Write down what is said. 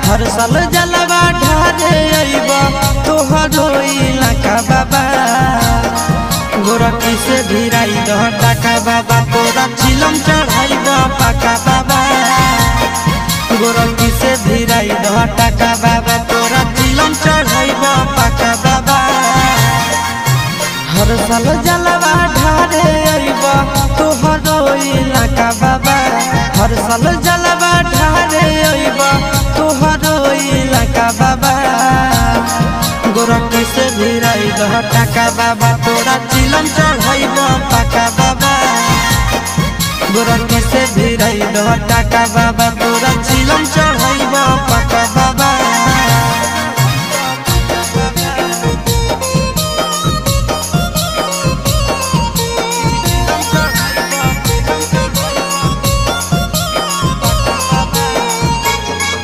हर साल जलवा ढारे अइबा तोहरो इलाका बाबा गोरखी से भिराई दह टाका बाबा तोरा चिलम चढ़ाई द पाका बाबा गोरखी से भिराई दह टाका बाबा तोरा चिलम चढ़ाई द पाका बाबा हर साल जलवा ढारे अइबा तोहरो इलाका बाबा हर साल जलवा ढारे अइबा तोहरो इलाका बाबा गोरखी से भिराई दह टाका बाबा तोरा चिलम चढ़ाई द पाका बाबा गोरखी से भिराई दह टाका बाबा तोरा चिलम चढ़ाई